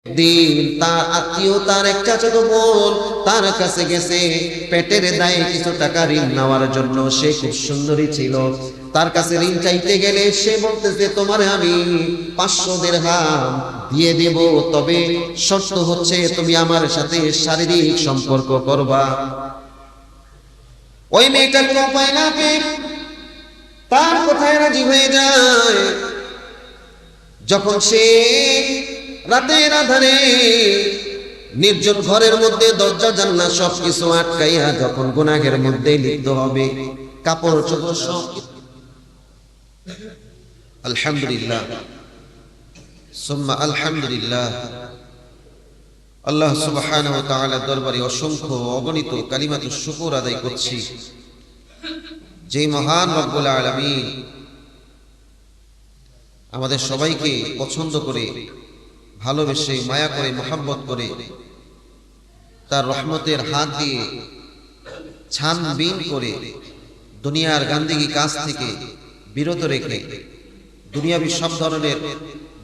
দিন তার আত্মীয়, তার এক চাচাতো বোন তার কাছে গেছে পেটের দায়ে কিছু টাকা ঋণ নেওয়ার জন্য। সে খুব সুন্দরী ছিল, তার কাছে ঋণ চাইতে গেলে সে বলতেছে তোমারে আমি 500 দিরহাম দিয়ে দেব, তবে শর্ত হচ্ছে তুমি আমার সাথে শারীরিক সম্পর্ক করবা। ওই মেয়েটা কোনো উপায় না পেয়ে তার কথায় রাজি হয়ে যায়। যখন সে রাতের আধারে নির্জন ঘরের মধ্যে দরজা জানলা সবকিছু আটকাইয়া যখন গুনাহের মধ্যে লিপ্ত হবে, কাপড় চোপড় সব, আলহামদুলিল্লাহ সুম্মা আলহামদুলিল্লাহ, আল্লাহ সুবহানাহু ওয়া তাআলার দরবারে অসংখ্য অগণিত কালিমাতু শুকর আদায় করছি, যে মহান রব্বুল আলামিন আমাদের সবাইকে পছন্দ করে, ভালোবেসে, মায়া করে, মোহাব্বত করে তার রহমতের হাত দিয়ে ছানবিন করে দুনিয়ার গান্দিগি কাজ থেকে বিরত রেখে, দুনিয়াবি সব ধরনের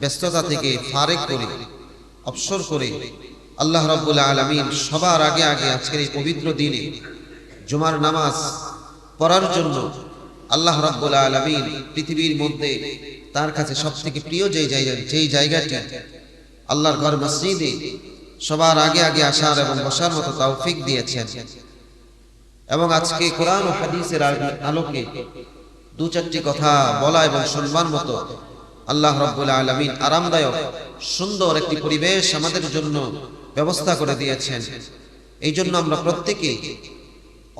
ব্যস্ততা থেকে ফারেক করে, অবসর করে আল্লাহ রাব্বুল আলামিন সবার আগে আগে আজকের এই পবিত্র দিনে জুমার নামাজ পড়ার জন্য আল্লাহ রাব্বুল আলামিন পৃথিবীর মধ্যে তার কাছে সবথেকে প্রিয় যেই জায়গাটি আল্লাহর ঘর মসজিদে সবার আগে আগে আসার এবং বসার মতো তৌফিক দিয়েছেন। এবং আজকে কোরআন ও হাদিসের আলোকে দু চারটি কথা বলা এবং শুনবার মতো আল্লাহ রাব্বুল আলামিন আরামদায়ক সুন্দর একটি পরিবেশ আমাদের জন্য ব্যবস্থা করে দিয়েছেন। এই জন্য আমরা প্রত্যেকে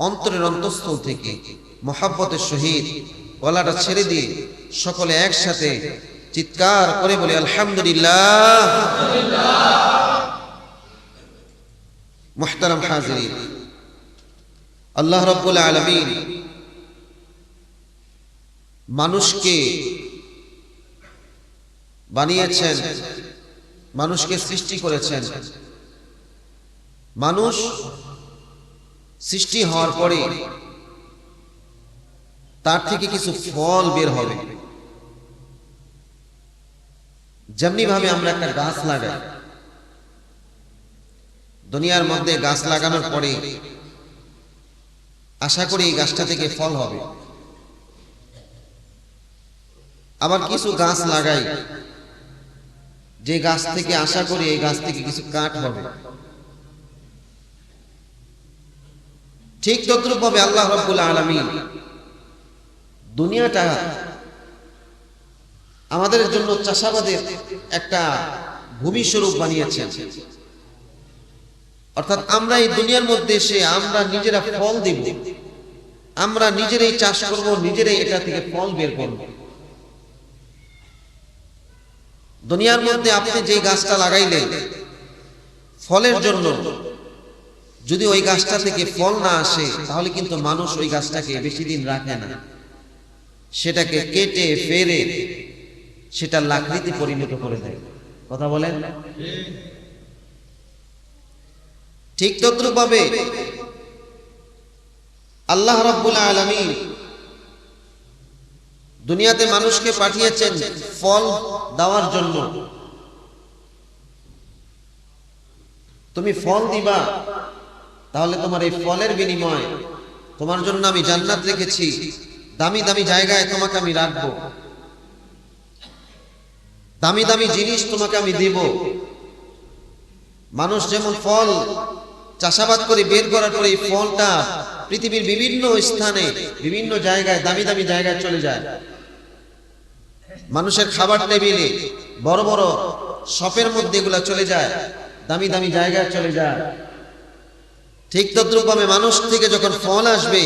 অন্তরের অন্তঃস্থল থেকে মহব্বতের সহিত গলাটা ছেড়ে দিয়ে সকলে একসাথে চিৎকার করে বলি আলহামদুলিল্লাহ। মুহতারাম হাজিরিন, আল্লাহ রাব্বুল আলামিন মানুষকে বানিয়েছেন, মানুষকে সৃষ্টি করেছেন। মানুষ সৃষ্টি হওয়ার পরে তার থেকে কিছু ফল বের হবে। যেমনি ভাবে আমরা একটা গাছ লাগাই, দুনিয়ার মধ্যে গাছ লাগানোর পরে আশা করি এই গাছটা থেকে ফল হবে। আবার কিছু গাছ লাগাই যে গাছ থেকে আশা করি এই গাছ থেকে কিছু কাঠ হবে। ঠিক তদ্রূপভাবে আল্লাহ রাব্বুল আলামিন দুনিয়াটা আমাদের জন্য চাষাবাদের একটা ভূমি স্বরূপ বানিয়েছেন। অর্থাৎ আমরা এই দুনিয়ার মধ্যে এসে আমরা নিজেরা ফল দেব, আমরা নিজেরাই চাষ করব, নিজেরাই এটা থেকে ফল বের করব। দুনিয়ার মধ্যে আপনি যে গাছটা লাগাইলেন ফলের জন্য, যদি ওই গাছটা থেকে ফল না আসে তাহলে কিন্তু মানুষ ওই গাছটাকে বেশি দিন রাখে না, সেটাকে কেটে ফেরে সেটা লাকড়িতে পরিণত করে দেয়। কথা বলেন? ঠিক তদ্রূপভাবে আল্লাহ রাব্বুল আলামিন দুনিয়াতে মানুষকে পাঠিয়েছেন ফল দেওয়ার জন্য। তুমি ফল দিবা, তাহলে তোমার এই ফলের বিনিময়ে তোমার জন্য আমি জান্নাত রেখেছি, দামি দামি জায়গায় তোমাকে আমি রাখবো, দামি দামি জিনিস তোমাকে আমি দেব। মানুষ যেমন ফল চাষাবাদ করে বের করার পরে এই ফলটা পৃথিবীর বিভিন্ন স্থানে বিভিন্ন জায়গায় দামি দামি জায়গায় চলে যায়, মানুষের খাবার টেবিলে বড় বড় শপের মধ্যে এগুলা চলে যায়, দামি দামি জায়গায় চলে যায়। ঠিক তদ্রূপভাবে মানুষ থেকে যখন ফল আসবে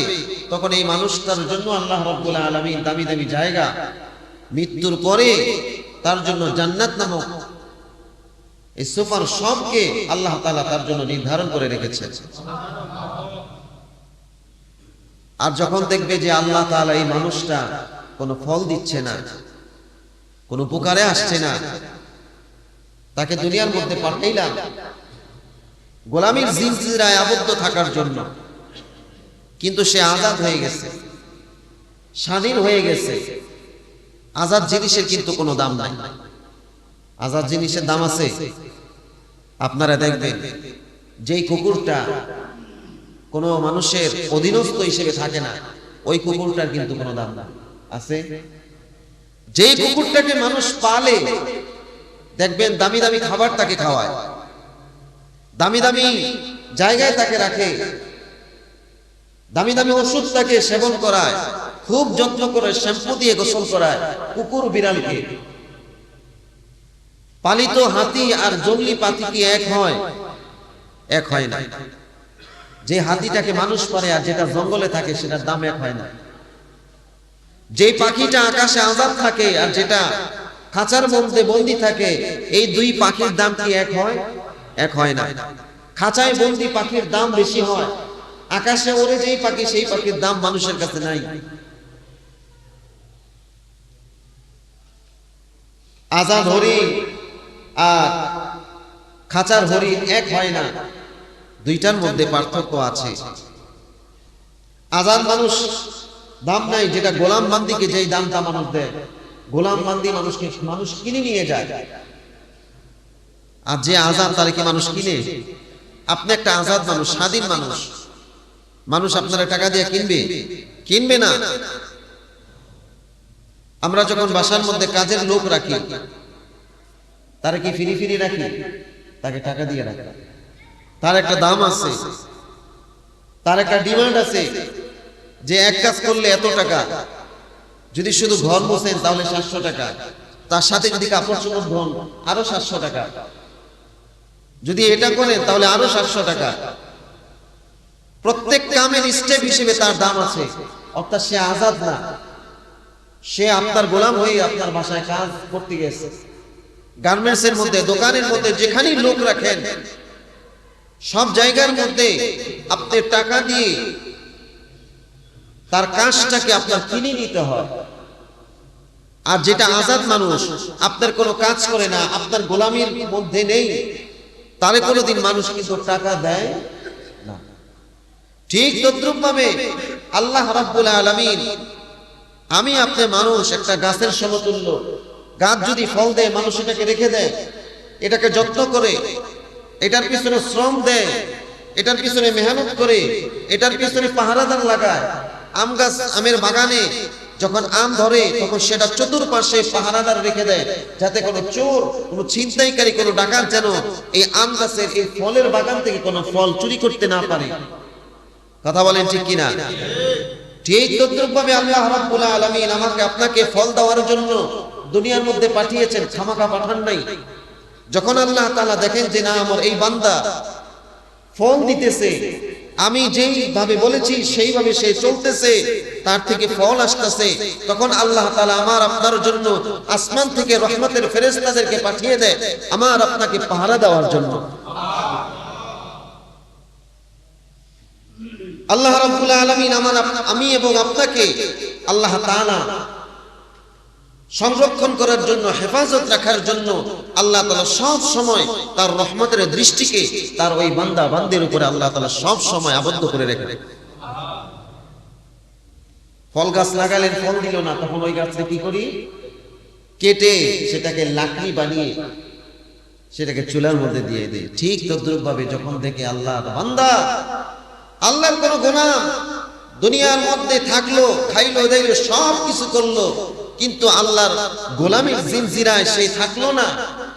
তখন এই মানুষটার জন্য আল্লাহ রাব্বুল আলামিন দামি দামি জায়গা, মৃত্যুর পরে তার জন্য জান্নাত নামক এই সুপার সবকে আল্লাহ তাআলা তার জন্য নির্ধারণ করে রেখেছেন। আর যখন দেখবে যে আল্লাহ তাআলা এই মানুষটা কোনো ফল দিচ্ছে না, কোনো উপকারে আসছে না, তাকে দুনিয়ার মধ্যে পাঠাইলাম গোলামীর জিনজিরায় আবদ্ধ থাকার জন্য, কিন্তু সে আজাদ হয়ে গেছে, স্বাধীন হয়ে গেছে। আজাদ জিনিসের কিন্তু কোনো দাম নাই। আজাদ জিনিসের দাম আছে? আপনারা দেখবেন যেই কুকুরটা কোনো মানুষের অধীনস্থ হিসেবে থাকে না, ওই কুকুরটার কিন্তু কোনো দাম না আছে। যেই কুকুরটাকে মানুষ পালে দেখবেন দামি দামি খাবার তাকে খাওয়ায়, দামি দামি জায়গায় তাকে রাখে, দামি দামি ওষুধ তাকে সেবন করায়, খুব যত্ন করে শ্যাম্পু দিয়ে গোসল করায় কুকুর বিড়ালকে। পালিত হাতি আর জংলি পাখি কি এক হয়? এক হয় না। যে হাতিটাকে মানুষ পারে আর যেটা জঙ্গলে থাকে সেটার দাম এক হয় না। যে পাখিটা আকাশে আজাদ থাকে আর যেটা খাঁচার মধ্যে বন্দি থাকে, এই দুই পাখির দাম কি এক হয়? এক হয় না। খাঁচায় বন্দি পাখির দাম বেশি হয়, আকাশে ওড়ে যেই পাখি সেই পাখির দাম মানুষের কাছে নাই। আজাদ হরিণ আর খাঁচার হরিণ এক হয় না, দুইটার মধ্যে পার্থক্য আছে। আজাদ মানুষ দাম নাই, যেটা গোলাম বান্দিকে যেই দামটা মানুষ দেয়, গোলাম বান্দি মানুষ কিনে নিয়ে যায়। আর যে আজাদ তারে কি মানুষ কিনে? আপনি একটা আজাদ মানুষ, স্বাধীন মানুষ, মানুষ আপনারা টাকা দিয়ে কিনবে? কিনবে না। আমরা যখন বাসার মধ্যে কাজের লোক রাখি, তারা কি ফিরি ফিরি রাখি? তাকে টাকা দিয়ে রাখি। তার একটা দাম আছে, তার একটা ডিমান্ড আছে যে এক কাজ করলে এত টাকা, যদি শুধু ঘর মোছেন তাহলে 700 টাকা, তার সাথে যদি কাপড় চোপড় ধোন আরো 700 টাকা, যদি এটা করেন তাহলে আরো 700 টাকা। প্রত্যেক কামের স্টেপ হিসেবে তার দাম আছে। অর্থাৎ সে আজাদ না, সে আপনার গোলাম হয়ে আপনার বাসায় কাজ করতে গেছে। গার্মেন্টস এর মধ্যে, দোকানের মধ্যে, যেখানেই লোক রাখেন সব জায়গার মধ্যে আপনি টাকা দিয়ে তার কাজটাকে আপনার কিনে নিতে হয়। আর যেটা আজাদ মানুষ, আপনার কোনো কাজ করে না, আপনার গোলামির মধ্যে নেই, তারে কোনোদিন মানুষ কিন্তু টাকা দেয় না। ঠিক তদ্রূপ ভাবে আল্লাহ রাব্বুল আলামিন, আমি আপনি মানুষ একটা গাছের সমতুল্য। গাছ যদি ফল দেয়, মানুষ এটাকে রেখে দেয়, এটাকে যত্ন করে, এটার পিছনে শ্রম দেয়, এটার পিছনে মেহনত করে, এটার পিছনে পাহারাদার লাগায়। আম গাছ, আমের বাগানে যখন আম ধরে তখন সেটা চতুর্পাশে পাহারাদার রেখে দেয়, যাতে কোনো চোর, কোনো ছিনতাইকারী, কোনো ডাকাত যেন এই আম গাছের এই ফলের বাগান থেকে কোনো ফল চুরি করতে না পারে। কথা বলেন ঠিক কিনা? ঠিক তদ্রূপভাবে আল্লাহ রাব্বুল আলামিন আমাকে আপনাকে ফল দেওয়ার জন্য দুনিয়ার মধ্যে পাঠিয়েছেন, খামাখা পাঠান নাই। যখন আল্লাহ তাআলা দেখেন যে না, আমার এই বান্দা ফল দিতেছে, আমি যেইভাবে বলেছি সেইভাবে সে চলতেছে, তার থেকে ফল আসতেছে, তখন আল্লাহ তাআলা আমার আপনার জন্য আসমান থেকে রহমতের ফেরেশতাদেরকে পাঠিয়ে দেয় আমার আপনাকে পাহারা দেওয়ার জন্য। আল্লাহ রাব্বুল আলামিন আমি এবং আপনাকে আল্লাহ তাআলা সংরক্ষণ করার জন্য, হেফাজত রাখার জন্য আল্লাহ তাআলা সব সময় তার রহমতের দৃষ্টিকে তার ওই বান্দা বান্দির উপরে আল্লাহ তাআলা সব সময় আবদ্ধ করে রেখে। ফল গাছ লাগালেন, ফল দিল না, তখন ওই গাছকে কি করি? কেটে সেটাকে লাকড়ি বানিয়ে সেটাকে চুলার মধ্যে দিয়ে দেয়। ঠিক তদ্রূপ ভাবে যখন থেকে আল্লাহর বান্দা, আল্লাহর কোন গোলাম দুনিয়ার মধ্যে থাকলো, খাইলো দাইলো, সব কিছু করলো, কিন্তু আল্লাহর গোলামীর জিনজিরায় সে থাকলো না,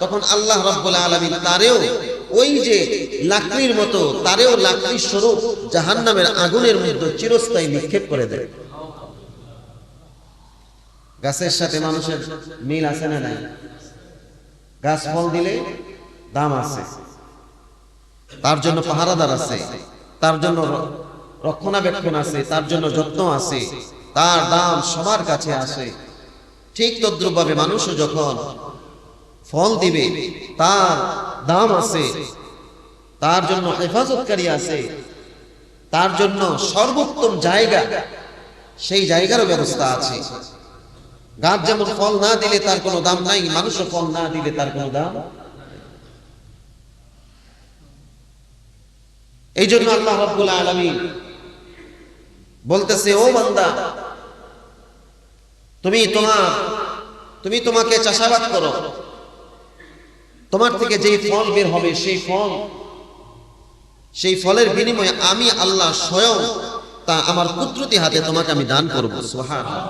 তখন আল্লাহ রাব্বুল আলামিন তারেও ওই যে লাকড়ির মতো, তারেও লাকড়ির স্বরূপ জাহান্নামের আগুনের মধ্যে চিরস্থায়ী নিক্ষেপ করে দেয়। গাছের সাথে মানুষের মিল আছে না নাই? গাছ ফল দিলে দাম আছে, তার জন্য পাহারাদার আছে, তার জন্য রক্ষণাবেক্ষণ আছে, তার জন্য যত্ন আছে, তার দাম সবার কাছে আছে। ঠিক তদ্রূপভাবে মানুষও যখন ফল দিবে তার দাম আছে, তার জন্য হেফাজতকারী আছে, তার জন্য সর্বোত্তম জায়গা, সেই জায়গারও ব্যবস্থা আছে। গাছ যেমন ফল না দিলে তার কোনো দাম নাই, মানুষও ফল না দিলে তার কোনো দাম। এই জন্য আল্লাহ রাব্বুল আলামিন বলতেছে, ও বান্দা, তুমি তোমাকে চাষাবাদ করো, তোমার থেকে যেই ফল বের হবে সেই ফলের বিনিময়ে আমি আল্লাহ স্বয়ং তা আমার কুদরতি হাতে তোমাকে আমি দান করব। সুবহানাল্লাহ।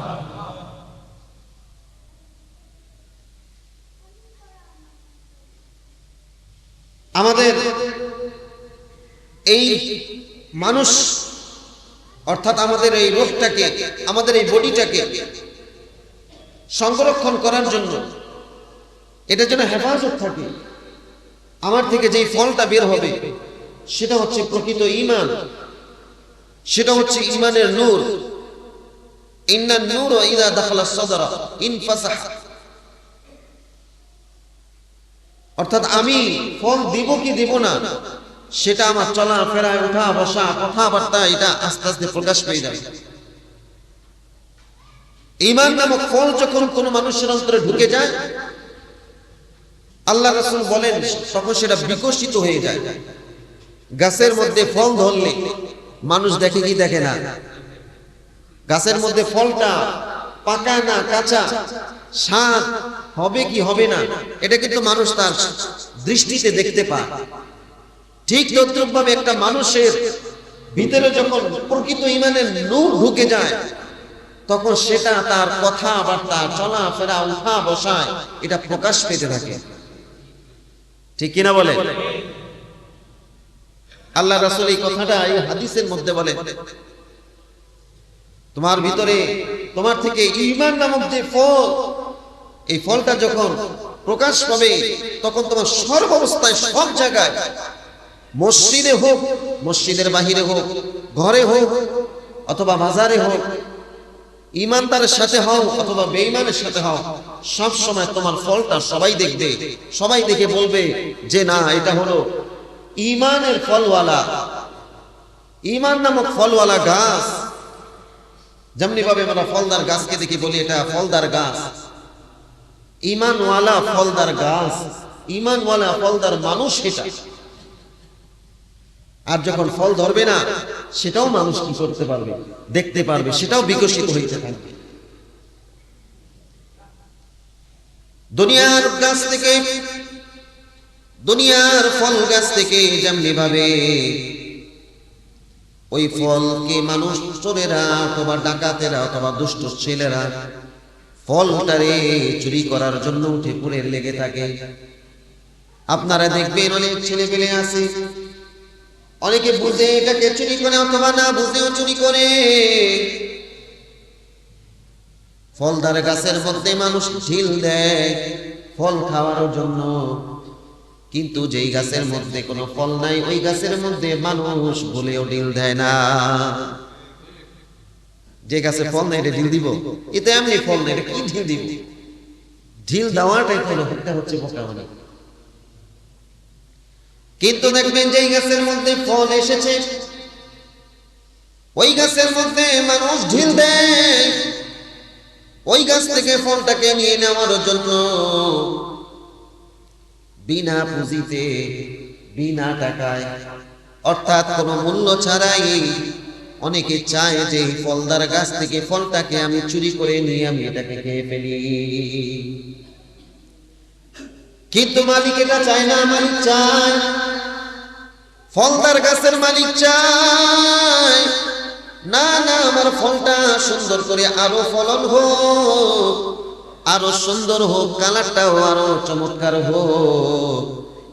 আমাদের এই মানুষ অর্থাৎ আমাদের এই রূহটাকে, আমাদের এই বডিটাকে সংরক্ষণ করার জন্য, এটা যেন হেফাজত থাকে, আমার থেকে যেই ফলটা বের হবে সেটা হচ্ছে প্রকৃত ঈমান, সেটা হচ্ছে ঈমানের নূর। ইন্নান নূর ইযা দাখালা সাদরা ইনফাসাহা, অর্থাৎ আমি ফল দিব কি দিব না সেটা আমার চলাফেরা, ওঠা বসা, কথাবার্তা, এটা আস্তে আস্তে প্রকাশ পেয়ে যাবে। ঈমান নামক ফল যখন কোন মানুষের অন্তরে ঢুকে যায়, আল্লাহ রাসূল বলেন তখন সেটা বিকশিত হয়ে যায়। গাছের মধ্যে ফল ধরলে মানুষ দেখে কি দেখে না? গাছের মধ্যে ফলটা পাকা না কাঁচা, স্বাদ হবে কি হবে না, এটা কিন্তু মানুষ তার দৃষ্টিতে দেখতে পায়। ঠিক তদ্রূপভাবে একটা মানুষের ভিতরে যখন প্রকৃত ঈমানের নূর ঢুকে যায়, তখন সেটা তার কথাবার্তা, চলাফেরা, উঠা বসায় এটা প্রকাশ পেতে থাকে। ঠিক কিনা বলে? আল্লাহ রাসূল এই কথাটা এই হাদিসের মধ্যে বলে, তোমার ভিতরে, তোমার থেকে ঈমান নামক যে ফল, এই ফলটা যখন প্রকাশ পাবে তখন তোমার সর্বাবস্থায়, সব জায়গায়, মসজিদে হোক, মসজিদের বাহিরে হোক, ঘরে হোক অথবা বাজারে হোক, ঈমানদারের সাথে হও অথবা বেঈমানের সাথে হও, সব সময় তোমার ফলটা সবাই দেখবে। সবাই দেখে বলবে যে না, এটা হলো ঈমানের ফলওয়ালা, ঈমান নামক ফলওয়ালা গাছ। যেমনি ভাবে আমরা ফলদার গাছকে দেখি বলি এটা ফলদার গাছ, ঈমানওয়ালা ফলদার গাছ, ঈমানওয়ালা ফলদার মানুষ এটা। আর যখন ফল ধরবে না, সেটাও মানুষ কি করতে পারবে? দেখতে পারবে, সেটাও বিকশিত হইতে থাকবে। দুনিয়ার গাছ থেকে, দুনিয়ার ফল গাছ থেকে যেমনি ভাবে ওই ফলকে মানুষ, চোরেরা অথবা ডাকাতেরা অথবা দুষ্ট ছেলেরা ফলটারে চুরি করার জন্য উঠে পড়ে লেগে থাকে। আপনারা দেখবেন অনেক ছেলে পেলে আছে, অনেকে বুঝে এটাকে চুরি করে অথবা না বুঝেও চুরি করে। ফলদার গাছের মধ্যে মানুষ ঢিল দেয় ফল খাওয়ার জন্য, কিন্তু যেই গাছের মধ্যে কোনো ফল নাই ওই গাছের মধ্যে মানুষ বলেও ঢিল দেয় না। যে গাছে ফল নাই এটা ঢিল দিব? এতে এমনি ফল নাই, এটা কি ঢিল দিব? ঢিল দেওয়াটাই হলো, এটা হচ্ছে বোকামি। কিন্তু দেখবেন যেই গাছের মধ্যে ফল এসেছে ওই গাছের মধ্যে মানুষ ঢিল দেয় ওই গাছ থেকে ফলটাকে নিয়ে নেওয়ার জন্য, বিনা পুঁজিতে, বিনা টাকায়, অর্থাৎ কোনো মূল্য ছাড়াই অনেকে চায় যে এই ফলদার গাছ থেকে ফলটাকে আমি চুরি করে নিয়ে আমি এটাকে খেয়ে ফেলি। কিন্তু মালিক এটা চায় না। মালিক চায়, ফলদার গাছের মালিক চায় না, না, আমার ফলটা সুন্দর করে আরো ফলন হোক, আরো সুন্দর হোক, কালারটাও আরো চমৎকার হোক,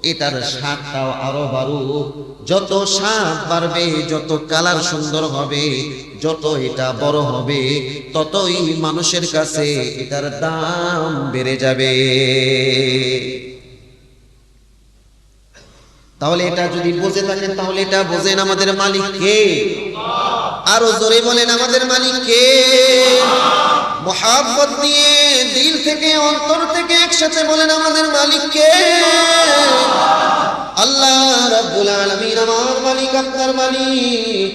এটার স্বাদটাও আরো বাড়ুক। যত স্বাদ বাড়বে, যত কালার সুন্দর হবে, যত এটা বড় হবে, ততই মানুষের কাছে এটার দাম বেড়ে যাবে। তাহলে এটা যদি বুঝে থাকেন, তাহলে এটা বোঝেন আমাদের মালিক কে? আরো জোরে বলেন আমাদের মালিক কে? মুহাব্বত নিয়ে দিল থেকে, অন্তর থেকে একসাথে বলেন আমাদের মালিক কে? আল্লাহ রাব্বুল আলামিন আমার মালিক, আপনার মালিক।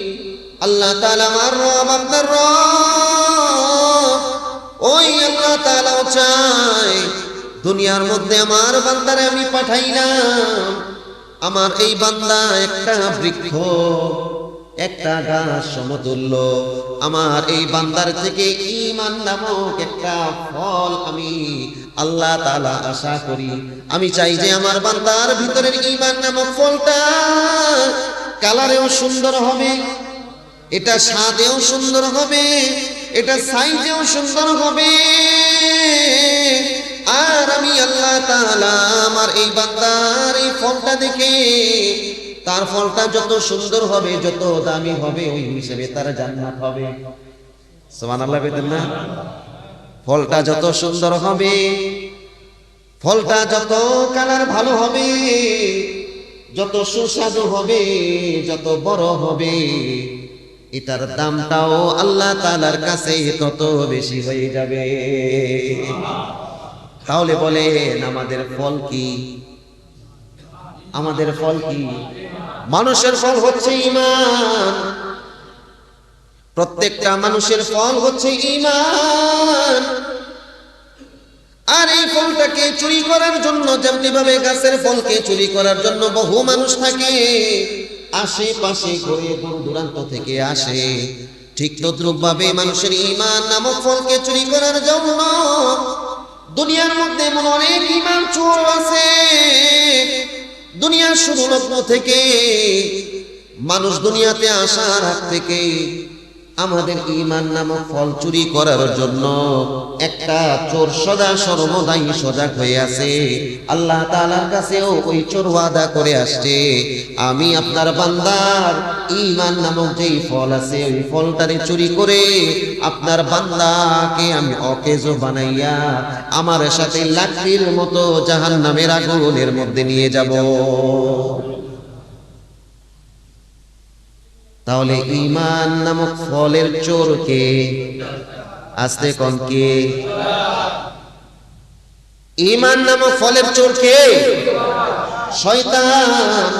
আল্লাহ তাআলা আমার রব, আপনার রব। ওই আল্লাহ তাআলাও চায় দুনিয়ার মধ্যে আমার বান্দারে আমি পাঠাইলাম, আমার এই বান্দা একটা বৃক্ষ, একটা গাছ সমতুল্য। আমার এই বান্দার থেকে ঈমান নামক একটা ফল আমি আল্লাহ তাআলা আশা করি, আমি চাই যে আমার বান্দার ভিতরের ঈমান নামক ফলটা কালারেও সুন্দর হবে, এটা স্বাদেও সুন্দর হবে, এটা সাইজেও সুন্দর হবে। আর আমি আল্লাহ তাআলা আমার এই বান্দার এই ফলটা দেখে, তার ফলটা যত সুন্দর হবে, যত দামি হবে, ওই হিসেবে তার জান্নাত হবে। সুবহানাল্লাহ বলেন না? ফলটা যত সুন্দর হবে, ফলটা যত কালার ভালো হবে, যত সুস্বাদু হবে, যত বড় হবে, এটার দামটাও আল্লাহ তাআলার কাছে তত বেশি হয়ে যাবে। তাহলে বলেন আমাদের ফল কি? আমাদের ফল কি? মানুষের ফল হচ্ছে ঈমান। প্রত্যেকটা মানুষের ফল হচ্ছে ঈমান। আর এই ফলটাকে চুরি করার জন্য, যেমনি ভাবে গাছের ফলকে চুরি করার জন্য বহু মানুষ থাকে, আশেপাশে ঘুরে দূর দূরান্ত থেকে আসে, ঠিক তদ্রূপ ভাবে মানুষের ঈমান নামক ফলকে চুরি করার জন্য দুনিয়ার মধ্যে এমন অনেক ঈমান চোর আছে। দুনিয়ার শুরু লগ্ন থেকে মানুষ দুনিয়াতে আসার আগ থেকে আমাদের ঈমান নামক ফল চুরি করার জন্য একটা চোর সদা সর্বদাই সজাগ হয়ে আছে। আল্লাহ তাআলার কাছেও ওই চোর ওয়াদা করে আসছে, আমি আপনার বান্দার ঈমান নামক যেই ফল আছে, ওই ফলটারে চুরি করে আপনার বান্দাকে আমি অকেজো বানাইয়া আমার সাথে লাকড়ির মতো জাহান্নামের আগুনের মধ্যে নিয়ে যাব। তাহলে ঈমান নামক ফলের চোরকে আস্তে কোন কে? ঈমান নামক ফলের চোরকে শয়তান।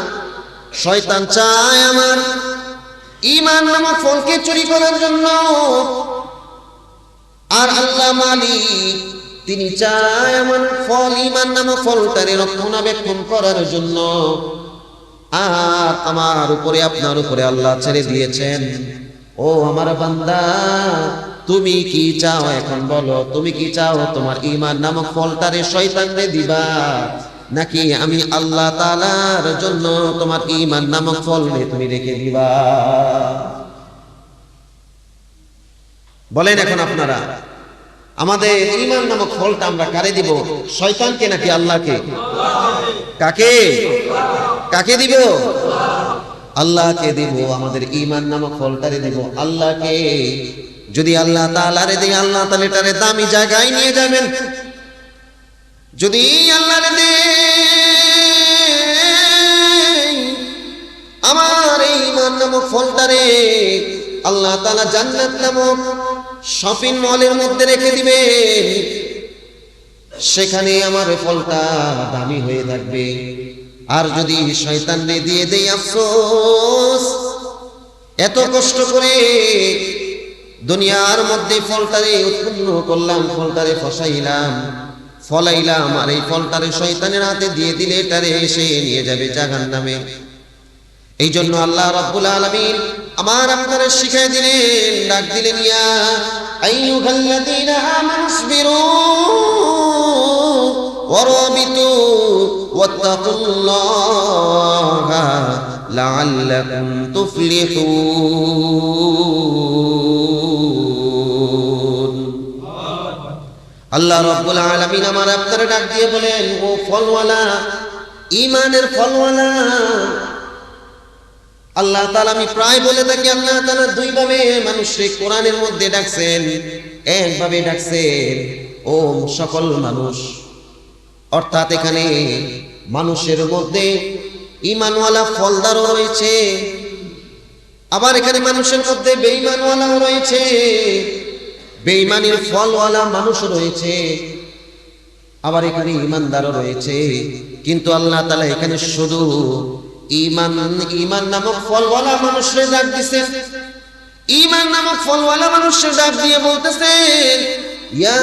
শয়তান চায় আমার ঈমান নামক ফলকে চুরি করার জন্য, আর আল্লাহ মালিক তিনি চায় আমার ফল ঈমান নামক ফলটারে রক্ষণাবেক্ষণ করার জন্য। আর আমার উপরে আপনার উপরে আল্লাহ ছেড়ে দিয়েছেন, ও আমার বান্দা তুমি কি চাও? এখন বলো, তুমি কি চাও? তোমার ঈমান নামক ফলটারে শয়তানরে দিবা, নাকি আমি আল্লাহ তাআলার জন্য তোমার ঈমান নামক ফলরে তুমি রেখে দিবা? বলেন এখন আপনারা, আমাদের ঈমান নামক ফলটা আমরা কারে দিব? শয়তানকে নাকি আল্লাহকে? কাকে? কাকে দিব? আল্লাহকে দিব। আমাদের ঈমান নামক ফলটারে দিব আল্লাহকে। যদি আল্লাহ তাআলারে দেই, আল্লাহ তাআলা এটারে দামি জায়গায় নিয়ে যাবেন। যদি আল্লাহরে দেই, আমার এই ঈমান নামক ফলটারে আল্লাহ তাআলা জান্নাত নামক শপিং মলের মধ্যে রেখে দিবেন। সেখানে আমার ফলটা দামি হয়ে থাকবে। আর যদি শয়তানরে দিয়ে দেই, আফসোস, এত কষ্ট করে দুনিয়ার মধ্যে ফলটারে উৎপন্ন করলাম, ফলটারে ফসাইলাম, ফলাইলাম, আর এই ফলটারে শয়তানের হাতে দিয়ে দিলে এটারে এসে নিয়ে যাবে জাহান্নামে। এই জন্য আল্লাহ রাব্বুল আলামিন আমার আপনারা শিখিয়ে দিলেন, ডাক দিলেন, ইয়া আইয়ুহাল্লাযীনা আমানুসবিরু ওয়ারাবিতু ওয়াত্তাকুল্লাহা লাআল্লাকুম তুফলিহুন। আল্লাহ রাব্বুল আলামিন আমার আপনারা ডাক দিয়ে বলেন, ও ফলওয়ালা, ঈমানের ফলওয়ালা। আল্লাহ তাআলা, আমি প্রায় বলে থাকি, আল্লাহ তাআলা দুই ভাবে মানুষকে কোরআনের মধ্যে ডাকছেন। একভাবে ডাকছেন, ও সকল মানুষ, অর্থাৎ এখানে মানুষের মধ্যে ঈমানওয়ালা ফলদারও রয়েছে, আবার এখানে মানুষের মধ্যে বেঈমানওয়ালাও রয়েছে, বেঈমানের ফলওয়ালা মানুষ রয়েছে, আবার এখানে ঈমানদারও রয়েছে। কিন্তু আল্লাহ তাআলা এখানে শুধু ঈমান নামক ফলওয়ালা মানুষরে ডাক দিয়েছেন। ঈমান নামক ফলওয়ালা মানুষরে ডাক দিয়ে বলতেছেন, ইয়া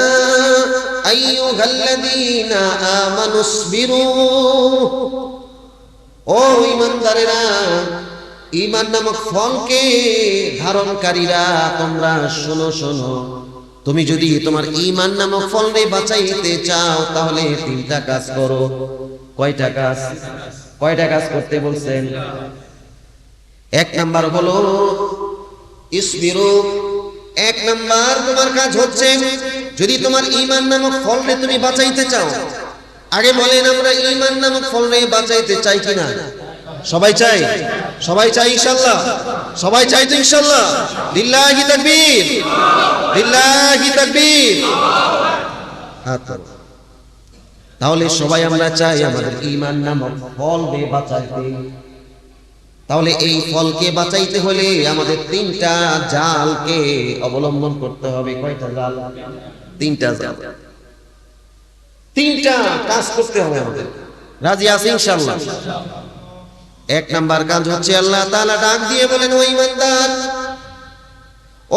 আইয়ুহাল্লাযীনা আমানুসবিরু, ও ঈমানদারেরা, ঈমান নামক ফলকে ধারণকারীরা, তোমরা শোনো শোনো, তুমি যদি তোমার ঈমান নামক ফলকে বাঁচাইতে চাও তাহলে তিনটা কাজ করো। কয়টা কাজ? কয়টা কাজ করতে বলছেন? এক নাম্বার হলো ইসবিরু। এক নাম্বার তোমার কাজ হচ্ছে, যদি তোমার ঈমান নামক ফলকে তুমি বাঁচাইতে চাও, আগে বলেন আমরা ঈমান নামক ফলকে বাঁচাইতে চাই কিনা? সবাই চাই? সবাই চাই ইনশাআল্লাহ? সবাই চাই তো ইনশাআল্লাহ? লিল্লাহি তাকবীর, লিল্লাহি তাকবীর। তাহলে সবাই আমরা চাই আমাদের ঈমান নামক ফল দিয়ে বাঁচাইতে। তাহলে এই ফলকে বাঁচাইতে হলে আমাদের তিনটা জালকে অবলম্বন করতে হবে। কয়টা জাল? তিনটা জাল, তিনটা কাজ করতে হবে আমাদের। রাজি আছি ইনশাআল্লাহ? এক নাম্বার কাজ হচ্ছে, আল্লাহ তাআলা ডাক দিয়ে বলেন, ও ঈমানদার,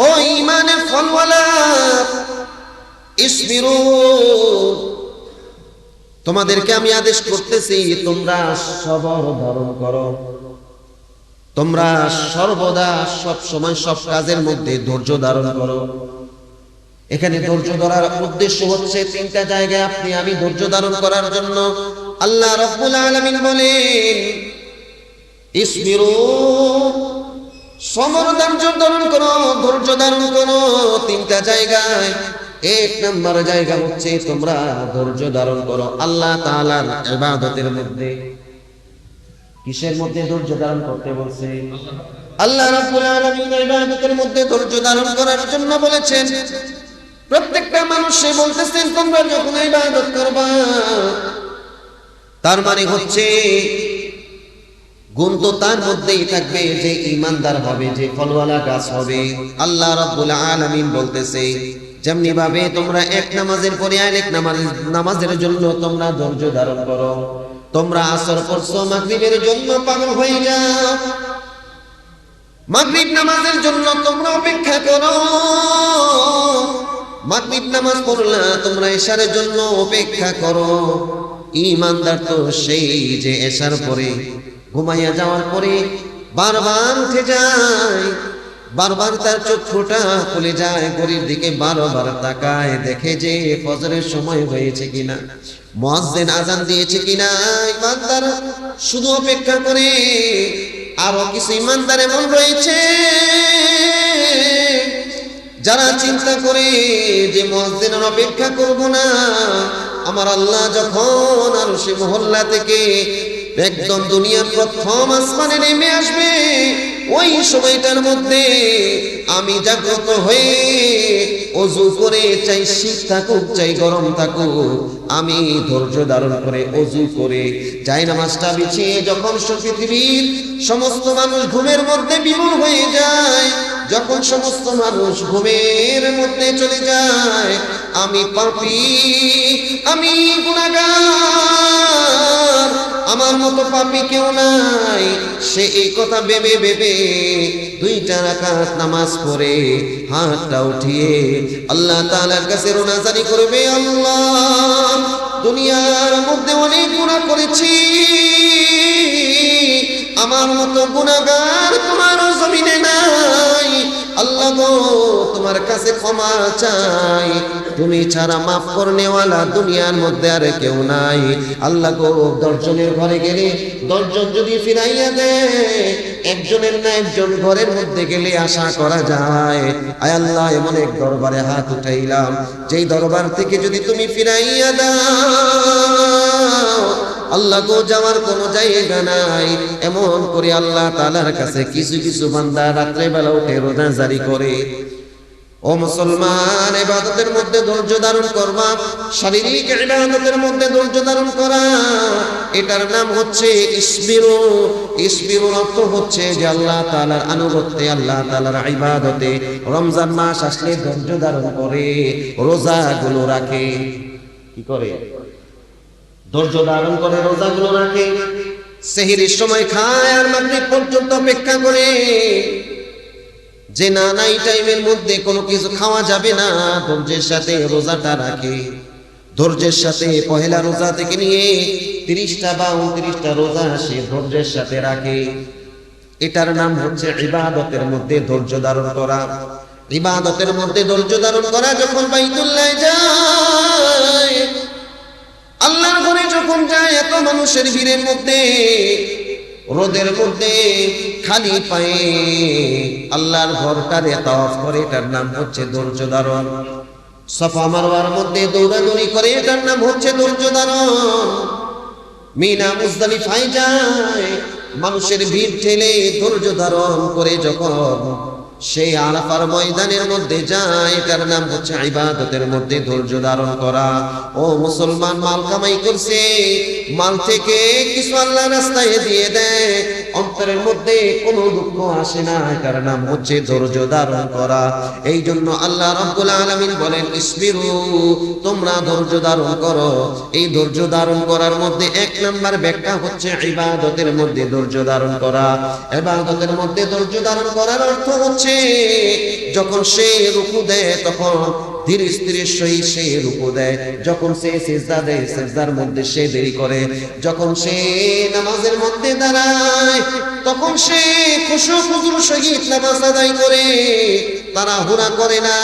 ও ঈমানের ফলওয়ালা, ইসবিরু, তোমাদেরকে আমি আদেশ করতেছি তোমরা সবর ধারণ করো। তোমরা সর্বদা সব সময় সব কাজের মধ্যে ধৈর্য ধারণ করো। এখানে ধৈর্য ধরার উদ্দেশ্য হচ্ছে তিনটা জায়গায় আপনি আমি ধৈর্য ধারণ করার জন্য আল্লাহ রাব্বুল আলামিন বলেন ইসবিরু, সবর ধারণ করো, ধৈর্য ধারণ করো তিনটা জায়গায়। এক নম্বর জায়গা হচ্ছে তোমরা ধৈর্য ধারণ করো আল্লাহ তাআলার ইবাদতের মধ্যে। কিসের মধ্যে ধৈর্য ধারণ করতে বলছে? আল্লাহ রাব্বুল আলামিন ইবাদতের মধ্যে ধৈর্য ধারণ করার জন্য বলেছেন। প্রত্যেকটা মানুষে বলতেছেন তোমরা যখন ইবাদত করবা, তার মানে হচ্ছে গুণ তো তার মধ্যেই থাকবে যে ঈমানদার হবে, যে ফলওয়ালা গাছ হবে। আল্লাহ রাব্বুল আলামিন বলতেছে যেমনি ভাবে তোমরা এক নামাজের পরে আরেক নামাজের জন্য তোমরা ধৈর্য ধারণ করো। তোমরা আসর পড়ছো, মাগরিবের জন্য পাগল হয়ে যাও, মাগরিব নামাজের জন্য তোমরা অপেক্ষা করো। মাগরিব নামাজ পড়লা, তোমরা এশারের জন্য অপেক্ষা করো। ঈমানদার তো সেই যে এশার পরে ঘুমাইয়া যাওয়ার পরে বারবার উঠে যায়, বারবার তার চক্ষুটা খুলে যায়, ঘড়ির দিকে বারবার তাকায়, দেখে যে ফজরের সময় হয়েছে কিনা, মুয়াজ্জিন আযান দিয়েছে কিনা। ঈমানদার শুধু অপেক্ষা করে। আরো কিছু ঈমানদার এমন রয়েছে যারা চিন্তা করে যে মুয়াজ্জিনের অপেক্ষা করব না, আমার আল্লাহ যখন আরশে মহল্লা থেকে একদম দুনিয়ার প্রথম আসমানে নেমে আসবে, ওই সময়টার মধ্যে আমি জাগ্রত হয়ে ওযু করে, চাই শীত থাকুক চাই গরম থাকুক, আমি ধৈর্য ধারণ করে ওযু করে জায়নামাজটা বিছিয়ে যখন পৃথিবীর সমস্ত মানুষ ঘুমের মধ্যে বিমূঢ় হয়ে যায়, যখন সমস্ত মানুষ ঘুমের মধ্যে চলে যায়, আমি পাপী, আমি গুনাহগার, আমার মতো পাপী কেউ নাই, সে এই কথা ভেবে ভেবে দুইটা রাকাত নামাজ পড়ে হাতটা উঠিয়ে আল্লাহ তাআলার কাছে রোনাজারি করবে, আল্লাহ দুনিয়ার মধ্যে অনেক গুনাহ করেছি, আমার মতো গুনাহগার তোমার জমিনে নাই, আল্লাহ গো তোমার কাছে ক্ষমা চাই, তুমি ছাড়া মাফ করনেওয়ালা দুনিয়ার মধ্যে আর কেউ নাই। আল্লাহ গো 10 জনের ঘরে গেলে 10 জন যদি ফিরাইয়া দেয়, একজনের না একজন ঘরের মধ্যে গেলে আশা করা যায়। আয় আল্লাহ, এমন এক দরবারে হাত উঠাইলাম যেই দরবার থেকে যদি তুমি ফিরাইয়া দাও, আল্লাহ গো যাওয়ার কোনো জায়গা নাই। এমন করে আল্লাহ তাআলার কাছে কিছু কিছু বান্দা রাত্রে বেলা উঠে রোজা জারি করে। ও মুসলমান, ইবাদতের মধ্যে ধৈর্য ধারণ করবা, শারীরিক ইবাদতের মধ্যে ধৈর্য ধারণ করা, এটার নাম হচ্ছে ইসবিরু। ইসবিরুর অর্থ হচ্ছে যে আল্লাহ তাআলার আনুগত্যে, আল্লাহ তাআলার ইবাদতে রমজান মাস আসলে ধৈর্য ধারণ করে, রোজাগুলো রাখে। কি করে? ধৈর্য ধারণ করে রোজাগুলো রাখে, সেহরির সময় খায় আর মাগরিব পর্যন্ত অপেক্ষা করে যে না এই টাইমের মধ্যে কোনো কিছু খাওয়া যাবে না, ধৈর্যের সাথে রোজাটা রাখে। ধৈর্যের সাথে পহেলা রোজা থেকে নিয়ে 30টা বা 29টা রোজা সে ধৈর্যের সাথে রাখে। এটার নাম হচ্ছে ইবাদতের মধ্যে ধৈর্য ধারণ করা। ইবাদতের মধ্যে ধৈর্য ধারণ করা, যখন বাইতুল্লাহ যায়, আল্লাহর ঘরে যখন যায়, এত মানুষের ভিড়ের মধ্যে, রোদের মধ্যে খালি পায়ে আল্লাহর ঘরটারে তাওয়াফ করে, এটার নাম হচ্ছে ধৈর্য ধারণ। সাফা মারওয়ার মধ্যে দৌড়াদৌড়ি করে, এটার নাম হচ্ছে ধৈর্য ধারণ। মিনা মুজদালিফায় যায়, মানুষের ভিড় ঠেলে ধৈর্য ধারণ করে যখন সেই আরাফার ময়দানের মধ্যে যায়, এটার নাম হচ্ছে ইবাদতের মধ্যে ধৈর্য ধারণ করা। ও মুসলমান, মাল কামাই করছে, মাল থেকে কিছু আল্লাহর রাস্তায় দিয়ে দেয়, অন্তরের মধ্যে কোনো দুঃখ আসে না, এটার নাম হচ্ছে ধৈর্য ধারণ করা। এই জন্য আল্লাহ রাব্বুল আলামিন বলেন, ইসবিরু, তোমরা ধৈর্য ধারণ করো। এই ধৈর্য ধারণ করার মধ্যে এক নাম্বার ব্যাখ্যা হচ্ছে ইবাদতের মধ্যে ধৈর্য ধারণ করা। ইবাদতের মধ্যে ধৈর্য ধারণ করার অর্থ হচ্ছে যখন সে রুকু দেয় তখন ধীর স্থিরের সহিত সে রুকু দেয়, যখন সে সিজদা দেয় সিজদার মধ্যে সে দেরি করে, যখন সে নামাজের মধ্যে দাঁড়ায় তখন সে খুশু খুজুর সহিত নামাজ আদায় করে, তাড়াহুড়া করে না।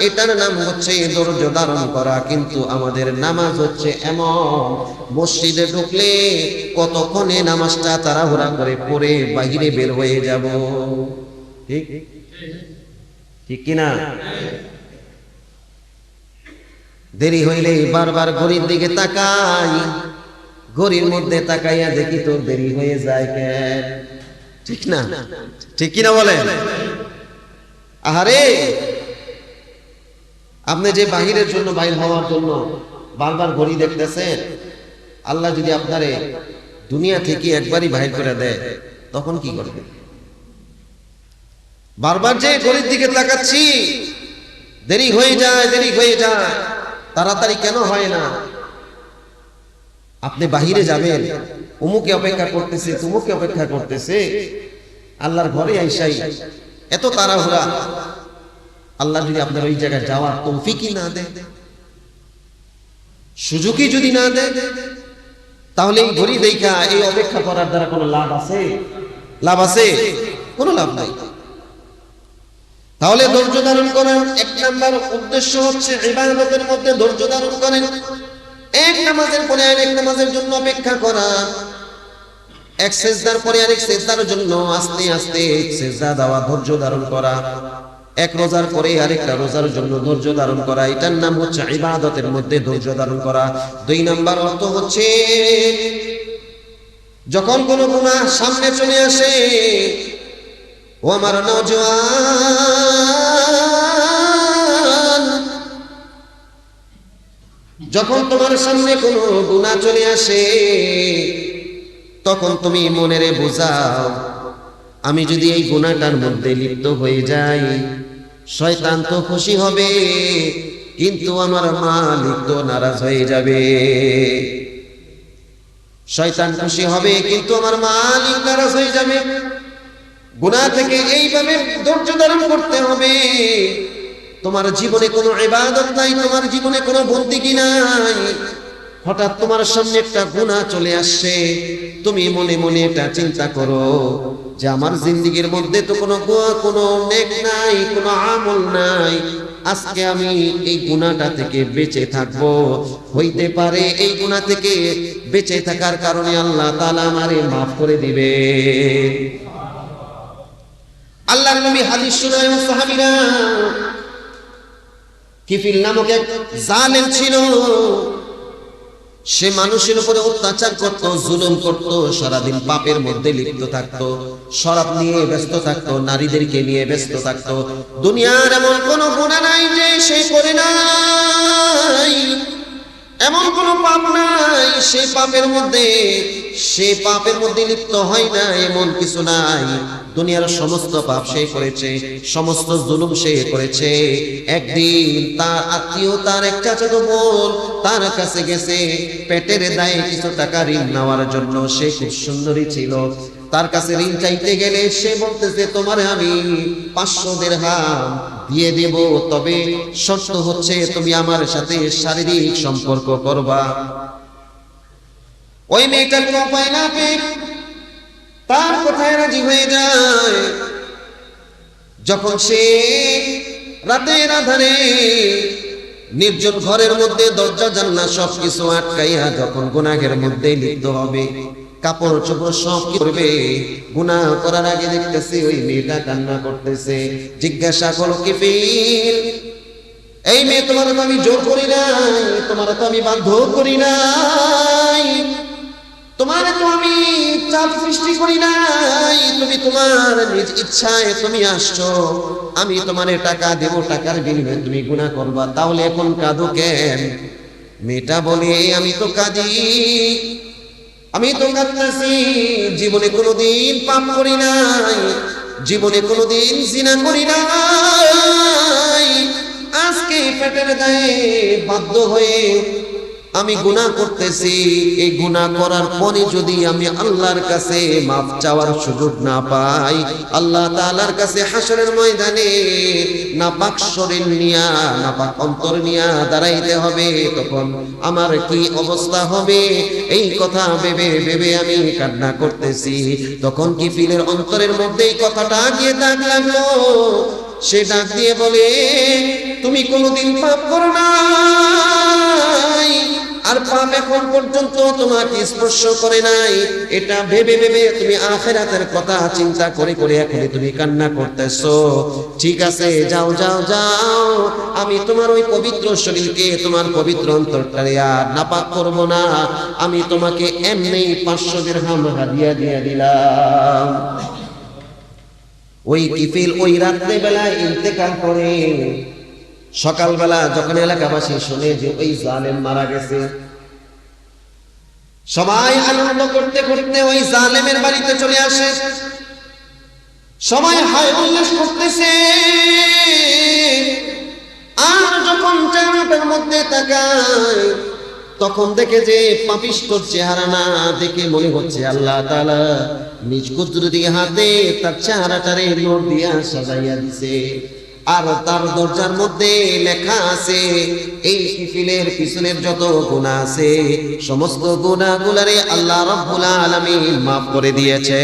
এটার নাম হচ্ছে ধৈর্য ধারণ করা। কিন্তু আমাদের নামাজ হচ্ছে এমন, মসজিদে ঢুকলে কতক্ষণে নামাজটা তাড়াহুড়া করে পড়ে বাহিরে বের হয়ে যাব। ঠিক ঠিক কিনা? দেরি হইলে বারবার ঘড়ির দিকে তাকাই, ঘড়ির মধ্যে তাকাইয়া দেখি তো দেরি হয়ে যায় কেন? ঠিক না? ঠিক কিনা বলেন? আহারে, আপনি যে বাহিরের জন্য, বাইর হওয়ার জন্য বারবার ঘড়ি দেখতেছেন, আল্লাহ যদি আপনারে দুনিয়া থেকে একবারই বাহির করে দেয় তখন কি করবে? বারবার যে ঘড়ির দিকে তাকাচ্ছি, দেরি হয়ে যায়, দেরি হয়ে যায়, তাড়াতাড়ি কেন হয় না? আপনি বাহিরে যাবেন, অমুকে অপেক্ষা করতেছে, তুমুকে অপেক্ষা করতেছে, আল্লাহর ঘরে আইসাই এত তাড়াহুড়া। আল্লাহ যদি আপনার ওই জায়গায় যাওয়ার তৌফিকই না দেয়, সুযোগই যদি না দেয়, তাহলে এই ঘড়ি দেখা এই অপেক্ষা করার দ্বারা কোনো লাভ আছে? লাভ আছে? কোনো লাভ নাই। তাহলে ধৈর্য ধারণ করার এক নাম্বার উদ্দেশ্য হচ্ছে ইবাদতের মধ্যে ধৈর্য ধারণ করেন। এক নামাজের পরে আরেক নামাজের জন্য অপেক্ষা করা, এক সিজদার পরে আরেক সিজদার জন্য আস্তে আস্তে সিজদা দেওয়া, ধৈর্য ধারণ করা। এক রোজার পরে আরেকটা রোজার জন্য ধৈর্য ধারণ করা, এটার নাম হচ্ছে ইবাদতের মধ্যে ধৈর্য ধারণ করা। দুই নাম্বার অর্থ হচ্ছে যখন কোনো গুনাহ সামনে চলে আসে, ও আমার নওজোয়ান, যখন তোমার সামনে কোনো গুনাহ চলে আসে তখন তুমি মনেরে বোঝাও, আমি যদি এই গুনাহটার মধ্যে লিপ্ত হয়ে যাই, শয়তান তো খুশি হবে কিন্তু আমার মালিক তো নারাজ হয়ে যাবে। শয়তান খুশি হবে কিন্তু আমার মালিক নারাজ হয়ে যাবে। গুনাহ থেকে এইভাবে ধৈর্য ধারণ করতে হবে। তোমার জীবনে কোনো ইবাদত নাই, তোমার জীবনে কোনো বন্দেগী নাই, হঠাৎ তোমার সামনে একটা গুনাহ চলে আসছে, তুমি মনে মনে এটা চিন্তা করো যে আমার জিন্দেগীর মধ্যে তো কোনো নেক নাই, কোনো আমল নাই, আজকে আমি এই গুনাহটা থেকে বেঁচে থাকবো। হইতে পারে এই গুনাহ থেকে বেঁচে থাকার কারণে আল্লাহ তাআলা আমারে মাফ করে দিবে। আল্লাহর নবী হাদিস শোনায়, সাহাবীরা, কিফিল নামক এক জালেম ছিল, সে মানুষের উপরে অত্যাচার করত, জুলুম করত, সারাদিন পাপের মধ্যে লিপ্ত থাকতো, শরাব নিয়ে ব্যস্ত থাকতো, নারীদেরকে নিয়ে ব্যস্ত থাকতো। দুনিয়ার এমন কোন গুনাহ নাই যে সে করে নাই, এমন কোন পাপ নাই সে পাপের মধ্যে লিপ্ত হয় না, এমন কিছু নাই। দুনিয়ার সমস্ত পাপ সে করেছে, সমস্ত জুলুম সে করেছে। একদিন তার আত্মীয়, তার এক চাচাতো বোন তার কাছে গেছে পেটের দায়ে কিছু টাকা ঋণ নেওয়ার জন্য। সে খুব সুন্দরী ছিল, তার কাছে ঋণ চাইতে গেলে সে বলতেছে, তোমারে আমি 500 দিরহাম দিয়ে দেব, তবে শর্ত হচ্ছে তুমি আমার সাথে শারীরিক সম্পর্ক করবা। ওই মেয়েটা কোনো উপায় না পেয়ে তার কথায় রাজি হয়ে যায়। যখন সে রাতের আধারে নির্জন ঘরের মধ্যে দরজা জানলা সবকিছু আটকাইয়া যখন গুনাহের মধ্যে লিপ্ত হবে, কাপড় চোপড় সব করবে, গুনাহ করার আগে দেখতেছে ওই মেয়েটা কান্না করতেছে। জিজ্ঞাসা করো কিফিল, এই মেয়ে তোমার তো আমি জোর করি নাই, তোমার তো আমি বাধ্য করি নাই, তোমার তো আমি চাপ সৃষ্টি করি নাই, তুমি তোমার নিজ ইচ্ছায় তুমি আসছো, আমি তোমারে টাকা দেব, টাকার বিনিময়ে তুমি গুনাহ করবা, তাহলে এখন কাঁদো কেন? মেয়েটা বলে আমি তো কাঁদি, আমি তো কাঁদতেছি, জীবনে কোনোদিন পাপ করি নাই, জীবনে কোনোদিন জিনা করি নাই, আজকে পেটের দায়ে বাধ্য হয়ে আমি গুনাহ করতেছি। এই গুনাহ করার পরে যদি আমি আল্লাহর কাছে মাফ চাওয়ার সুযোগ না পাই, আল্লাহ তাআলার কাছে হাসরের ময়দানে নাপাক শরীর নিয়া, নাপাক অন্তর নিয়া দাঁড়াইতে হবে, তখন আমার কি অবস্থা হবে? এই কথা ভেবে ভেবে আমি কান্না করতেছি। তখন কিফিলের অন্তরের মধ্যে এই কথাটা গিয়ে দাগ লাগলো। সে ডাক দিয়ে বলে, তুমি কোনোদিন পাপ করো নাই, আর পাপ এখন পর্যন্ত তোমাকে স্পর্শ করে নাই, এটা ভেবে ভেবে তুমি আখিরাতের কথা চিন্তা করে করে এখন তুমি কান্না করতেছো। ঠিক আছে, যাও যাও যাও, আমি তোমার ওই পবিত্র শরীরকে, তোমার পবিত্র অন্তরটারে আর নাপাক করব না, আমি তোমাকে এমনি 500 দিরহাম হাদিয়া দিয়ে দিলাম। ওই কিফিল ওই রাত্রে বেলায় ইন্তেকাল করে। সকালবেলা যখন এলাকাবাসী শুনে যে ওই জালেম মারা গেছে, সবাই আনন্দ করতে করতে ওই জালেমের বাড়িতে চলে আসে, সবাই হায় উল্লাস করতেছে। আর যখন চেহারাটার মধ্যে তাকায়, তখন দেখে যে পাপিষ্ঠর চেহারা না দেখে মনে হচ্ছে আল্লাহ তাআলা নিজ কুদরতি হাতে তার চেহারাটারে নূর দিয়া সাজাইয়া দিছে। আর তার দরজার মধ্যে লেখা আছে, এই কিফিলের পিছনের যত গুনাহ আছে সমস্ত গুনাহগুলোরে আল্লাহ রাব্বুল আলামিন মাফ করে দিয়েছে।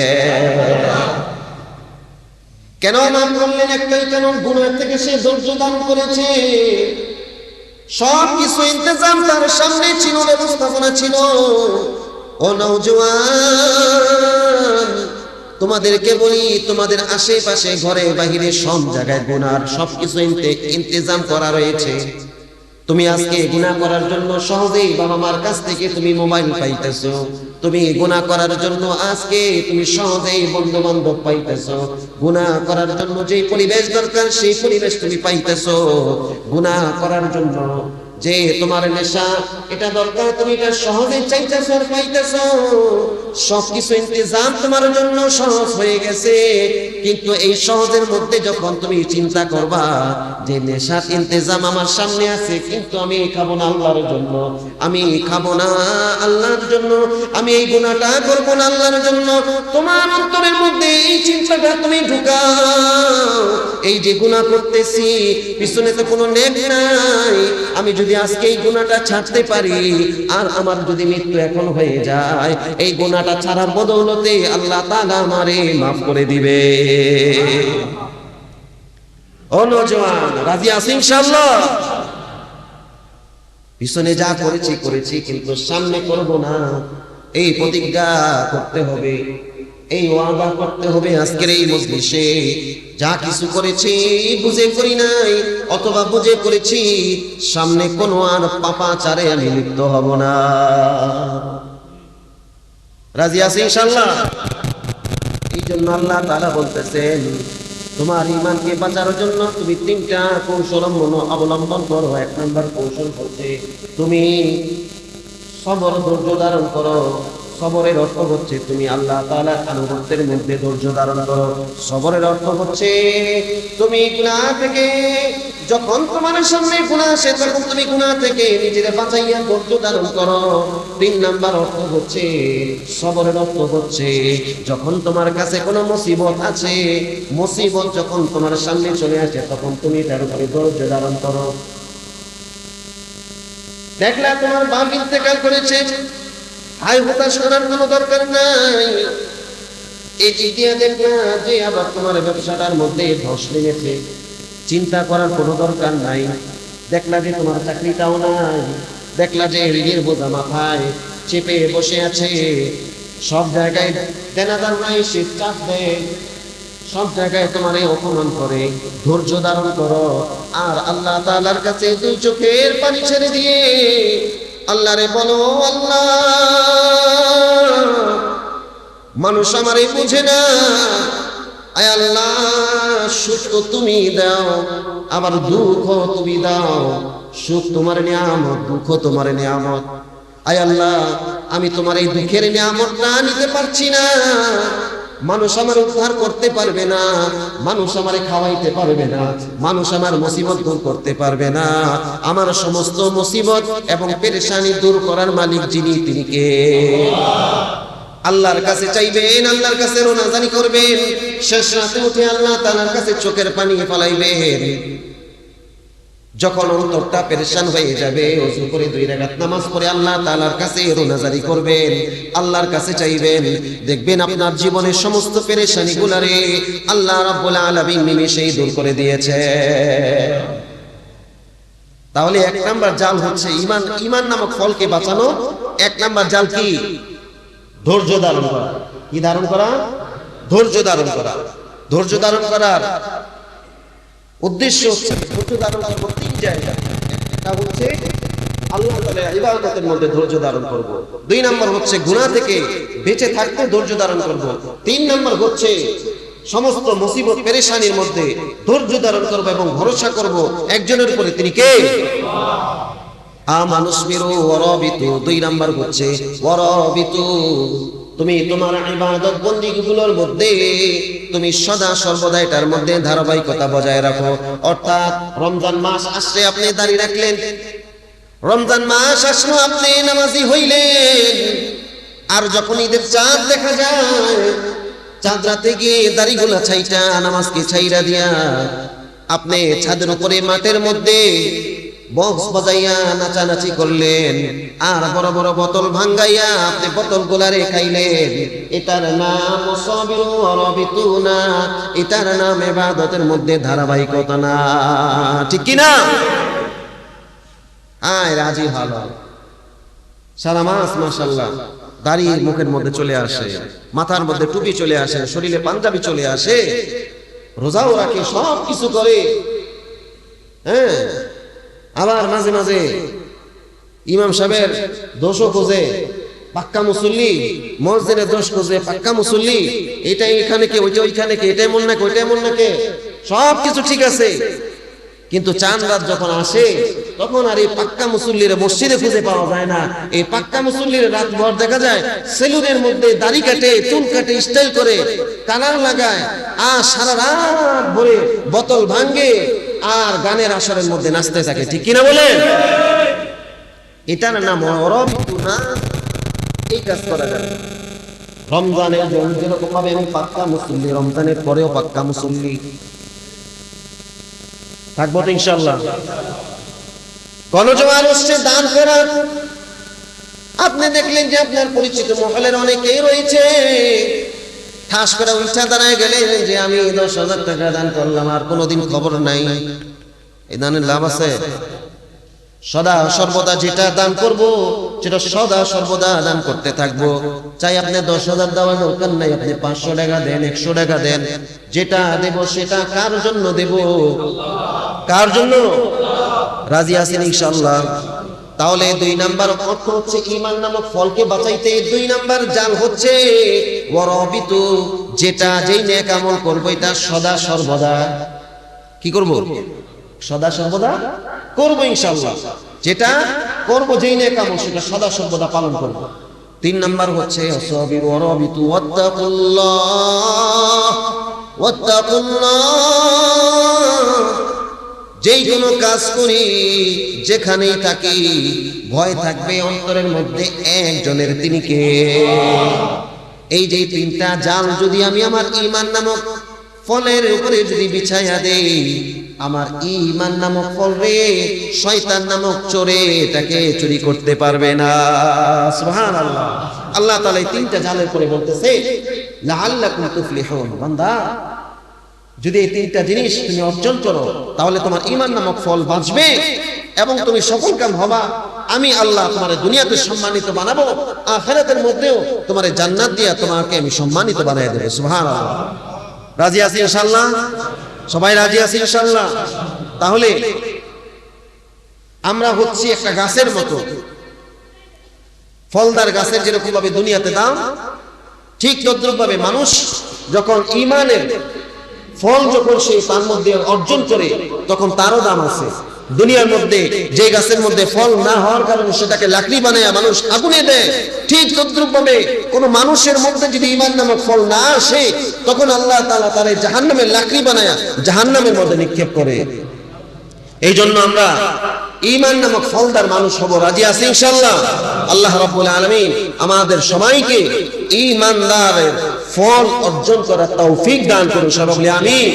কেন মাফ করলেন? একটাই কারণ, গুনাহ থেকে সে ধৈর্য ধারণ করেছে। সব কিছু ইন্তজাম তার সামনে ছিল, ব্যবস্থাপনা ছিল। ও নওজোয়ান, তোমাদেরকে বলি, তোমাদের আশেপাশে ঘরে বাহিরে সব জায়গায় গুনার সবকিছু ইন্তজাম করা রয়েছে। তুমি আজকে গুনাহ করার জন্য সহজেই বাবা মার কাছ থেকে তুমি মোবাইল পাইতেছো, তুমি গুনাহ করার জন্য আজকে তুমি সহজেই বন্ধু বান্ধব পাইতেছো, গুনাহ করার জন্য যে পরিবেশ দরকার সেই পরিবেশ তুমি পাইতেছো, গুনাহ করার জন্য যে তোমার নেশা এটা দরকার তুমি এটা সহজে চাইতেছো আর পাইতেছো। সবকিছু ইন্তজাম তোমার জন্য সহজ হয়ে গেছে। কিন্তু এই সহজের মধ্যে যখন তুমি চিন্তা করবা যে নেশার ইন্তজাম আমার সামনে আছে, কিন্তু আমি খাবো না আল্লাহর জন্য, আমি খাবো না আল্লাহর জন্য, আমি এই গুনাহটা করবো না আল্লাহর জন্য, তোমার অন্তরের মধ্যে এই চিন্তাটা তুমি ঢুকাও, এই যে গুনাহ করতেছি পিছনে তো কোনো নেক নাই, আমি যদি আজকে এই গুনাহটা ছাড়তে পারি আর আমার যদি মৃত্যু এখন হয়ে যায়, এই গুনাহটা ছাড়ার বদৌলতে আল্লাহ তাআলা আমারে মাফ করে দিবে। ও নওজোয়ান, রাজি আছেন ইনশাআল্লাহ? পিছনে যা করেছি করেছি, কিন্তু সামনে করব না, এই প্রতিজ্ঞা করতে হবে, এই ওয়াদা করতে হবে। আজকের এই মজলিসে যা কিছু করেছি বুঝে করি নাই অথবা বুঝে করেছি, সামনে কোনো আর পাপাচারে আমি লিপ্ত হব না। রাজি আছেন ইনশাআল্লাহ? এই জন্য আল্লাহ তাআলা বলতেছেন, তোমার ঈমানকে বাঁচানোর জন্য তুমি 3টা কৌশল অবলম্বন করো। 1 নম্বর কৌশল হচ্ছে তুমি সবর, ধৈর্য ধারণ করো। সবরের অর্থ হচ্ছে তুমি আল্লাহ তাআলার আনুগত্যের মধ্যে ধৈর্য ধারণ করো। সবরের অর্থ হচ্ছে তুমি গুনাহ থেকে, যখন তোমার সামনে গুনাহ আসে তখন তুমি গুনাহ থেকে নিজেকে বাঁচাইয়া ধৈর্য ধারণ করো। 3 নাম্বার অর্থ হচ্ছে, সবরের অর্থ হচ্ছে যখন তোমার কাছে কোনো মুসিবত আছে, মুসিবত যখন তোমার সামনে চলে আসে তখন তুমি তার উপরে ধৈর্য ধারণ করো। দেখলা তোমার বাপ ইন্তেকাল করেছে, হায় হতাশ করার কোনো দরকার নাই। এই চিঠিয়া দেখলা যে আবার তোমার ব্যবসাটার মধ্যে ধস লেগেছে, চিন্তা করার কোনো দরকার নাই। দেখলা যে তোমার চাকরিটাও নাই, দেখলা যে ঋণের বোঝা মাথায় চেপে বসে আছে, সব জায়গায় দেনাদার নাই, সে চাপ দেয়, সব জায়গায় তোমার অপমান করে। ধৈর্য ধারণ করো আর আল্লাহ তাআলার কাছে দুই চোখের পানি ছেড়ে দিয়ে আল্লাহরে বলো, আল্লাহ মানুষ আমারে বুঝে না, আয় আল্লাহ সুখ তো তুমি দাও, আবার দুঃখ তুমি দাও। সুখ তোমার নিয়ামত, দুঃখ তোমার নিয়ামত। আয় আল্লাহ আমি তোমার এই দুঃখের নিয়ামতটা নিতে পারছি না। মানুষ আমার উদ্ধার করতে পারবে না, মানুষ আমারে খাওয়াইতে পারবে না, মানুষ আমার মুসিবত দূর করতে পারবে না। আমার সমস্ত মুসিবত এবং পেরেশানি দূর করার মালিক যিনি, তিনি কে? আল্লাহর কাছে চাইবেন, আল্লাহর কাছে রোনাজানি করবেন। শেষ রাতে উঠে আল্লাহ তাআলার কাছে চোখের পানি ফেলাইবেন। যখন অন্তরটা পেরেশান হয়ে যাবে, ওযু করে 2 রাকাত নামাজ পড়ে আল্লাহ তাআলার কাছে রোনাজারি করবেন, আল্লাহর কাছে চাইবেন। দেখবেন আপনার জীবনের সমস্ত পেরেশানিগুলোরে আল্লাহ রাব্বুল আলামিন নিমেষেই দূর করে দিয়েছে। তাহলে 1 নাম্বার জাল হচ্ছে ঈমান। ঈমান নামক ফলকে বাঁচানো 1 নাম্বার জাল কি? ধৈর্য ধারণ করা। কি ধারণ করা? ধৈর্য ধারণ করা। ধৈর্য ধারণ করার উদ্দেশ্য হচ্ছে ধৈর্য ধারণ করব 3 জায়গায়। একটা হচ্ছে আল্লাহ তাআলার ইবাদতের মধ্যে ধৈর্য ধারণ করব। 2 নাম্বার হচ্ছে গুনাহ থেকে বেঁচে থাকতে ধৈর্য ধারণ করব। 3 নাম্বার হচ্ছে সমস্ত মুসিবত পেরেশানির মধ্যে ধৈর্য ধারণ করব এবং ভরসা করব একজনের উপরে, তিনি কে? আমানুসবিরু ওয়ারাবিতু। 2 নাম্বার হচ্ছে ওয়ারাবিতু, তুমি তোমার ইবাদত বন্দেগীগুলোর মধ্যে তুমি সদা সর্বদা এটার মধ্যে ধারাবাহিকতা বজায় রাখো। অর্থাৎ রমজান মাস আসলে আপনি দাঁড়িয়ে রাখলেন, রমজান মাস আসলো আপনি নামাজি হইলেন, আর যখন ঈদের চাঁদ দেখা যায়, চাঁদ রাতে গিয়ে দাড়িগুলা ছাইটা নামাজকে ছাইরা দিয়া আপনি ছাদের উপরে মাঠের মধ্যে বক্স বাজাইয়া নাচানাচি করলেন, আর বড় বড় বোতল ভাঙ্গাইয়া আপনি বোতল গুলারে খাইলেন। এটার নাম সাবিরু ওয়ারাবিতু না, এটার নাম ইবাদতের মধ্যে ধারাবাহিকতা না। ঠিক কি না? আয় রাজি ভালো সারা মাস মাশাআল্লাহ দাড়ি মুখের মধ্যে চলে আসে, মাথার মধ্যে টুপি চলে আসে, শরীরে পাঞ্জাবি চলে আসে, রোজাও রাখে, সব কিছু করে। হ্যাঁ, আবার মাঝে মাঝে ইমাম সাহেবের দোষও খোঁজে, পাক্কা মুসল্লি, মসজিদের দোষ খোঁজে, পাক্কা মুসল্লি, এটাই এখানে কে, ওইটা ওইখানে কে, এটাই মন নাকি, ওইটাই মন নাকি, সব কিছু ঠিক আছে। কিন্তু চাঁদ রাত যখন আসে তখন আর এই পাক্কা মুসল্লির মসজিদে খুঁজে পাওয়া যায় না। এই পাক্কা মুসল্লির রাত ভর দেখা যায় সেলুনের মধ্যে দাড়ি কাটে, চুল কাটে, স্টাইল করে, কালার লাগায়, আর সারা রাত ভরে বোতল ভাঙ্গে আর গানের আসরের মধ্যে নাচতে থাকে। ঠিক কিনা বলেন? এটার নাম ওয়ারাবিতু না। এই কাজ করা যাবে রমজানের জন্য, যেরকম ভাবে আমি পাক্কা মুসল্লি, রমজানের পরেও পাক্কা মুসল্লি থাকবো তো ইনশাআল্লাহ। গণজোয়ার হচ্ছে দান ফেরাত। আপনি দেখলেন যে আপনার পরিচিত মহলের অনেকেই রয়েছে, ঠাস করে উঠা দাঁড়ায় গেলেন যে আমি 10,000 টাকা দান করলাম, আর কোনোদিন খবর নাই। এই দানের লাভ আছে? সদা সর্বদা যেটা দান করব সেটা সদা সর্বদা দান করতে থাকবো। চাই আপনি 10,000 দেওয়ার দরকার নাই, আপনি 500 টাকা দেন, 100 টাকা দেন, যেটা দেব সেটা কার জন্য দেব? কার জন্য? রাজি আছেন ইনশাআল্লাহ? তাহলে 2 নাম্বার অর্থ হচ্ছে ঈমান নামক ফলকে বাঁচাইতে 2 নাম্বার জাল হচ্ছে ওয়ারাবিতু, যেটা যেই নেক আমল করব এটা সদা সর্বদা কি করব? সদা সর্বদা করব ইনশাআল্লাহ। যেটা করব যেই নেক আমল সেটা সদা সর্বদা পালন করব। 3 নাম্বার হচ্ছে আসাবিরু ওয়ারাবিতু ওয়াত্তাকুল্লাহ। ওয়াত্তাকুল্লাহ, যেই কোনো কাজ করি, যেখানেই থাকি, ভয় থাকবে অন্তরের মধ্যে একজনের, তিনি কে? এই যে 3টা জাল যদি আমি আমার ঈমান নামক ফলের উপরে যদি বিছাইয়া দেই, আমার ঈমান নামক ফল রে শয়তান নামক চোরে এটাকে চুরি করতে পারবে না। সুবহানাল্লাহ। আল্লাহ তাআলা এই 3টা জালের পরে বলতেছে লাআল্লাকুম তুফলিহুন। বান্দা যদি এই তিনটা জিনিস তুমি অর্জন করো তাহলে তোমার ঈমান নামক ফল বাঁচবে এবং তুমি সফলকাম হবা। আমি আল্লাহ তোমার দুনিয়াতে সম্মানিত বানাবো, আখিরাতের মধ্যেও তোমার জান্নাত দিয়া তোমাকে আমি সম্মানিত বানিয়ে দেব। সুবহানাল্লাহ। রাজি আছি ইনশাআল্লাহ? সবাই রাজি আছি ইনশাআল্লাহ? তাহলে আমরা হচ্ছি একটা গাছের মতো, ফলদার গাছের যেরকম ভাবে দুনিয়াতে দাম, ঠিক তদ্রুপ ভাবে মানুষ যখন ঈমানের ফল যখন সে তার মধ্যে অর্জন করে তখন তারও দাম আছে। দুনিয়ার মধ্যে যে গাছের মধ্যে ফল না হওয়ার কারণে সেটাকে লাকড়ি বানায় মানুষ আগুনে দেয়, ঠিক তদ্রুপ ভাবে কোন মানুষের মধ্যে যদি ঈমান নামক ফল না আসে তখন আল্লাহ তাআলা তার জাহান্নামের লাকড়ি বানায় জাহান্নামের মধ্যে নিক্ষেপ করে। এই জন্য আমরা ঈমান নামক ফলদার মানুষ হব। রাজি আছি ইনশাআল্লাহ? আল্লাহ রাব্বুল আলামিন আমাদের সবাইকে ঈমানদারের ফল অর্জন করার তৌফিক দান করুন। সবাই বলি আমিন।